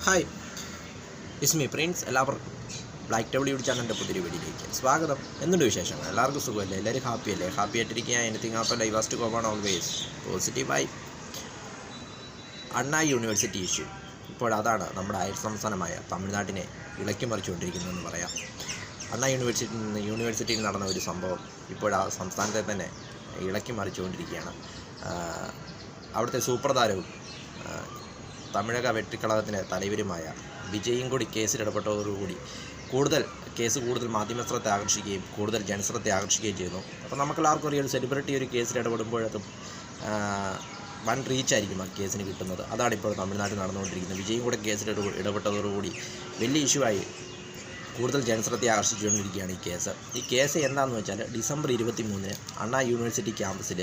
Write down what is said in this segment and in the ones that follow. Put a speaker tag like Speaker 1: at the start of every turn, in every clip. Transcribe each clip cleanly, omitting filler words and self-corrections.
Speaker 1: Hi, Ismi Prince. എല്ലാവർക്കും black table ചാനലിൻ്റെ പുതിയൊരു വീഡിയോയിലേക്ക് സ്വാഗതം. എന്തുണ്ട് വിശേഷങ്ങൾ? എല്ലാവർക്കും സുഖമല്ലേ? എല്ലാവരും ഹാപ്പിയല്ലേ? ഹാപ്പി ആയിട്ടിരിക്കുക. എനിത്തിങ് ആപ്പ് ഡൈവേഴ്സ് കോമൺ ഓൾവേസ് പോസിറ്റീവായി. അണ്ണാ യൂണിവേഴ്സിറ്റി ഇഷ്യൂ ഇപ്പോഴതാണ് നമ്മുടെ അയൽ സംസ്ഥാനമായ തമിഴ്നാട്ടിനെ ഇളക്കി മറിച്ചുകൊണ്ടിരിക്കുന്നതെന്ന് പറയാം. അണ്ണാ യൂണിവേഴ്സിറ്റിയിൽ നടന്ന ഒരു സംഭവം ഇപ്പോൾ ആ സംസ്ഥാനത്തെ തന്നെ ഇളക്കി മറിച്ചുകൊണ്ടിരിക്കുകയാണ്. അവിടുത്തെ സൂപ്രധാരവും തമിഴക വെട്ടിക്കളകത്തിൻ്റെ തലവരുമായ വിജയും കൂടി കേസിൽ ഇടപെട്ടതോടുകൂടി കൂടുതൽ മാധ്യമശ്രദ്ധ ആകർഷിക്കുകയും കൂടുതൽ ജനശ്രദ്ധ ആകർഷിക്കുകയും ചെയ്യുന്നു. അപ്പോൾ നമുക്കെല്ലാവർക്കും അറിയാം, ഒരു സെലിബ്രിറ്റി ഒരു കേസിൽ ഇടപെടുമ്പോഴതും വൺ റീച്ചായിരിക്കും ആ കേസിന് കിട്ടുന്നത്. അതാണ് ഇപ്പോൾ തമിഴ്നാട്ടിൽ നടന്നുകൊണ്ടിരിക്കുന്നത്. വിജയും കൂടെ കേസിൽ ഇടപെട്ടതോടുകൂടി വലിയ ഇഷ്യൂ ആയി കൂടുതൽ ജനശ്രദ്ധ ആകർഷിച്ചുകൊണ്ടിരിക്കുകയാണ് ഈ കേസ് എന്താണെന്ന് വെച്ചാൽ, ഡിസംബർ 23 അണ്ണാ യൂണിവേഴ്സിറ്റി ക്യാമ്പസിൽ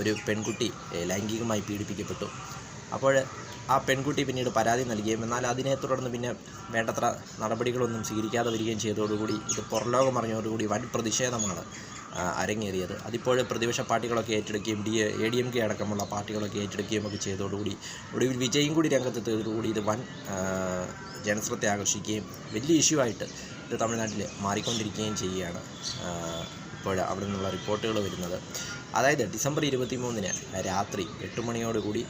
Speaker 1: ഒരു പെൺകുട്ടി ലൈംഗികമായി പീഡിപ്പിക്കപ്പെട്ടു. അപ്പോൾ ആ പെൺകുട്ടി പിന്നീട് പരാതി നൽകുകയും എന്നാൽ അതിനെ തുടർന്ന് പിന്നെ വേണ്ടത്ര നടപടികളൊന്നും സ്വീകരിക്കാതെ വരികയും ചെയ്തതോടുകൂടി ഇത് പുറംലോകം അറിഞ്ഞതോടുകൂടി വൻ പ്രതിഷേധമാണ് അരങ്ങേറിയത്. അതിപ്പോൾ പ്രതിപക്ഷ പാർട്ടികളൊക്കെ ഏറ്റെടുക്കുകയും ADMK അടക്കമുള്ള പാർട്ടികളൊക്കെ ഏറ്റെടുക്കുകയും ഒക്കെ ചെയ്തതോടുകൂടി ഒടുവിൽ വിജയും കൂടി രംഗത്തെത്തിയതോടുകൂടി ഇത് വൻ ജനശ്രദ്ധ ആകർഷിക്കുകയും വലിയ ഇഷ്യൂ ആയിട്ട് ഇത് തമിഴ്നാട്ടിൽ മാറിക്കൊണ്ടിരിക്കുകയും ചെയ്യുകയാണ് ഇപ്പോൾ അവിടെ നിന്നുള്ള റിപ്പോർട്ടുകൾ വരുന്നത്. അതായത് ഡിസംബർ 23 രാത്രി 8 മണിയോടുകൂടി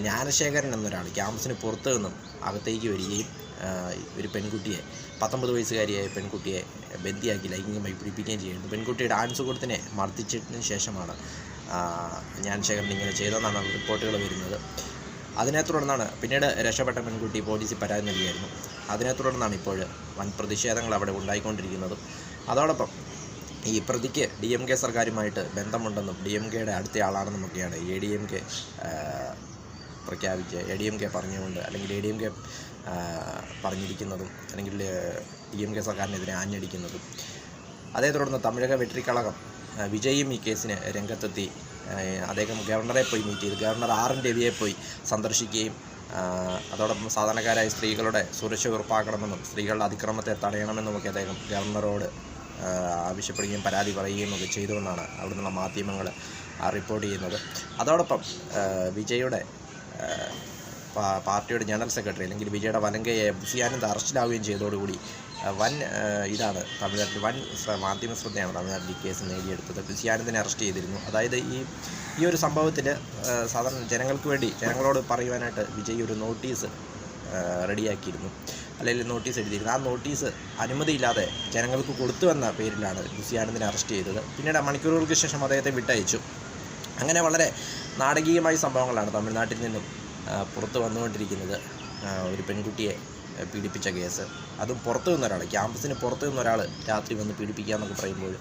Speaker 1: ജ്ഞാനശേഖരൻ എന്നൊരാൾ ക്യാമ്പസിന് പുറത്തു നിന്നും അകത്തേക്ക് വരികയും ഒരു പെൺകുട്ടിയെ 19 വയസ്സുകാരിയായ പെൺകുട്ടിയെ ബന്ദിയാക്കി ലൈംഗികമായി പീഡിപ്പിക്കുകയും ചെയ്യുന്നു. പെൺകുട്ടിയുടെ ആൺസുഹൃത്തിനെ മർദ്ദിച്ചതിന് ശേഷമാണ് ജ്ഞാനശേഖരൻ ഇങ്ങനെ ചെയ്തതെന്നാണ് റിപ്പോർട്ടുകൾ വരുന്നത്. അതിനെ തുടർന്നാണ് പിന്നീട് രക്ഷപ്പെട്ട പെൺകുട്ടി പോലീസിൽ പരാതി നൽകിയായിരുന്നു. അതിനെ തുടർന്നാണ് ഇപ്പോൾ വൻ പ്രതിഷേധങ്ങൾ അവിടെ ഉണ്ടായിക്കൊണ്ടിരിക്കുന്നതും. അതോടൊപ്പം ഈ പ്രതിക്ക് DMK സർക്കാരുമായിട്ട് ബന്ധമുണ്ടെന്നും DMKയുടെ അടുത്ത ആളാണെന്നുമൊക്കെയാണ് ADMK ADMK പറഞ്ഞുകൊണ്ട് അല്ലെങ്കിൽ ADMK പറഞ്ഞിരിക്കുന്നതും അല്ലെങ്കിൽ DMK സർക്കാരിനെതിരെ ആഞ്ഞടിക്കുന്നതും. അതേ തുടർന്ന് തമിഴക വെട്ടിക്കളകം വിജയും ഈ കേസിന് രംഗത്തെത്തി. അദ്ദേഹം ഗവർണറെ പോയി മീറ്റ് ചെയ്തു. ഗവർണർ RN രവിയെ പോയി സന്ദർശിക്കുകയും അതോടൊപ്പം സാധാരണക്കാരായ സ്ത്രീകളുടെ സുരക്ഷ ഉറപ്പാക്കണമെന്നും സ്ത്രീകളുടെ അതിക്രമത്തെ തടയണമെന്നുമൊക്കെ അദ്ദേഹം ഗവർണറോട് ആവശ്യപ്പെടുകയും പരാതി പറയുകയും ഒക്കെ ചെയ്തുവെന്നാണ് അവിടെ നിന്നുള്ള മാധ്യമങ്ങൾ റിപ്പോർട്ട് ചെയ്യുന്നത്. അതോടൊപ്പം വിജയുടെ പാർട്ടിയുടെ ജനറൽ സെക്രട്ടറി അല്ലെങ്കിൽ വിജയുടെ വലങ്കയെ ബുസിയാനന്ദ് അറസ്റ്റിലാവുകയും ചെയ്തതോടുകൂടി ഇതാണ് തമിഴ്നാട്ടിൽ വൻ മാധ്യമ ശ്രദ്ധയാണ് തമിഴ്നാട്ടിൽ ഈ കേസ് നേടിയെടുത്തത്. ബുസിയാനന്ദിനെ അറസ്റ്റ് ചെയ്തിരുന്നു. അതായത് ഈ ഒരു സംഭവത്തിൽ സാധാരണ ജനങ്ങളോട് പറയുവാനായിട്ട് വിജയ് ഒരു നോട്ടീസ് റെഡിയാക്കിയിരുന്നു, അല്ലെങ്കിൽ നോട്ടീസ് എഴുതിയിരുന്നു. ആ നോട്ടീസ് അനുമതിയില്ലാതെ ജനങ്ങൾക്ക് കൊടുത്തുവെന്ന പേരിലാണ് ബുസിയാനന്ദിനെ അറസ്റ്റ് ചെയ്തത്. പിന്നീട് മണിക്കൂറുകൾക്ക് ശേഷം അദ്ദേഹത്തെ വിട്ടയച്ചു. അങ്ങനെ വളരെ നാടകീയമായ സംഭവങ്ങളാണ് തമിഴ്നാട്ടിൽ നിന്നും പുറത്തു വന്നുകൊണ്ടിരിക്കുന്നത്. ഒരു പെൺകുട്ടിയെ പീഡിപ്പിച്ച കേസ്, അതും പുറത്തു നിന്നൊരാൾ, ക്യാമ്പസിന് പുറത്തു നിന്നൊരാൾ രാത്രി വന്ന് പീഡിപ്പിക്കുക എന്നൊക്കെ പറയുമ്പോൾ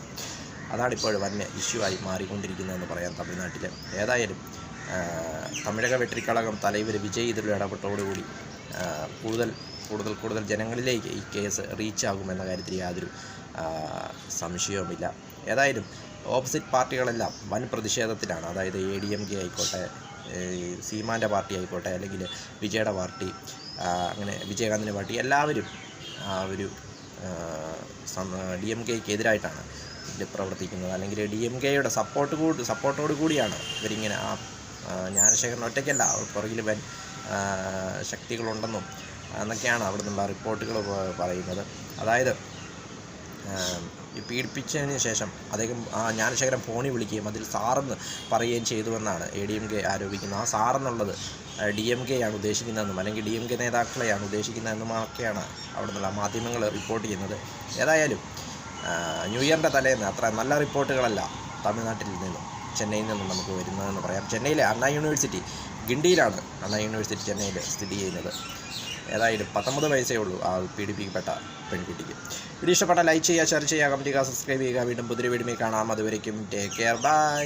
Speaker 1: അതാണിപ്പോൾ വൻ ഇഷ്യൂ ആയി മാറിക്കൊണ്ടിരിക്കുന്നതെന്ന് പറയാം തമിഴ്നാട്ടിൽ. ഏതായാലും തമിഴക വെട്ടിക്കളകം തലവർ വിജയ് ഇതിൽ ഇടപെട്ടതോടുകൂടി കൂടുതൽ ജനങ്ങളിലേക്ക് ഈ കേസ് റീച്ചാകുമെന്ന കാര്യത്തിൽ യാതൊരു സംശയവുമില്ല. ഏതായാലും ഓപ്പോസിറ്റ് പാർട്ടികളെല്ലാം വൻ പ്രതിഷേധത്തിലാണ്. അതായത് ADMK ആയിക്കോട്ടെ, സീമാൻ്റെ പാർട്ടി ആയിക്കോട്ടെ, അല്ലെങ്കിൽ വിജയുടെ പാർട്ടി, അങ്ങനെ വിജയകാന്തിൻ്റെ പാർട്ടി, എല്ലാവരും ഒരു DMKയ്ക്ക് എതിരായിട്ടാണ് ഇതിൽ പ്രവർത്തിക്കുന്നത്. അല്ലെങ്കിൽ DMKയുടെ സപ്പോർട്ടോടു കൂടിയാണ് ഇവരിങ്ങനെ ജ്ഞാനശേഖരൻ ഒറ്റയ്ക്കല്ല, പുറകിൽ വൻ ശക്തികളുണ്ടെന്നും എന്നൊക്കെയാണ് അവിടെ നിന്നുള്ള റിപ്പോർട്ടുകൾ പറയുന്നത്. അതായത് ഈ പീഡിപ്പിച്ചതിന് ശേഷം അദ്ദേഹം ജ്ഞാനശേഖരൻ ഫോണിൽ വിളിക്കുകയും അതിൽ സാറെന്ന് പറയുകയും ചെയ്തുവെന്നാണ് ADMK ആരോപിക്കുന്നത്. ആ സാറെന്നുള്ളത് DMK ആണ് ഉദ്ദേശിക്കുന്നതെന്നും അല്ലെങ്കിൽ DMK നേതാക്കളെയാണ് ഉദ്ദേശിക്കുന്നതെന്നുമൊക്കെയാണ് അവിടെ നിന്നുള്ള മാധ്യമങ്ങൾ റിപ്പോർട്ട് ചെയ്യുന്നത്. ഏതായാലും ന്യൂ ഇയറിൻ്റെ തലേന്ന് അത്ര നല്ല റിപ്പോർട്ടുകളല്ല തമിഴ്നാട്ടിൽ നിന്നും ചെന്നൈയിൽ നിന്നും നമുക്ക് വരുന്നതെന്ന് പറയാം. ചെന്നൈയിലെ അണ്ണാ യൂണിവേഴ്സിറ്റി ഗിണ്ടിയിലാണ് അണ്ണാ യൂണിവേഴ്സിറ്റി ചെന്നൈയിൽ സ്ഥിതി ചെയ്യുന്നത്. ഏതായാലും 19 വയസ്സേ ഉള്ളൂ ആ പീഡിപ്പിക്കപ്പെട്ട പെൺകുട്ടിക്ക്. വീഡിയോ ഇഷ്ടപ്പെട്ട ലൈക്ക് ചെയ്യുക, ഷെയർ ചെയ്യുക, കമൻറ്റ് ചെയ്യുക, സബ്സ്ക്രൈബ് ചെയ്യുക. വീണ്ടും പുതിയ വീഡിയോയിൽ കാണാം. അതുവരേക്കും ടേക്ക് കെയർ, ബൈ.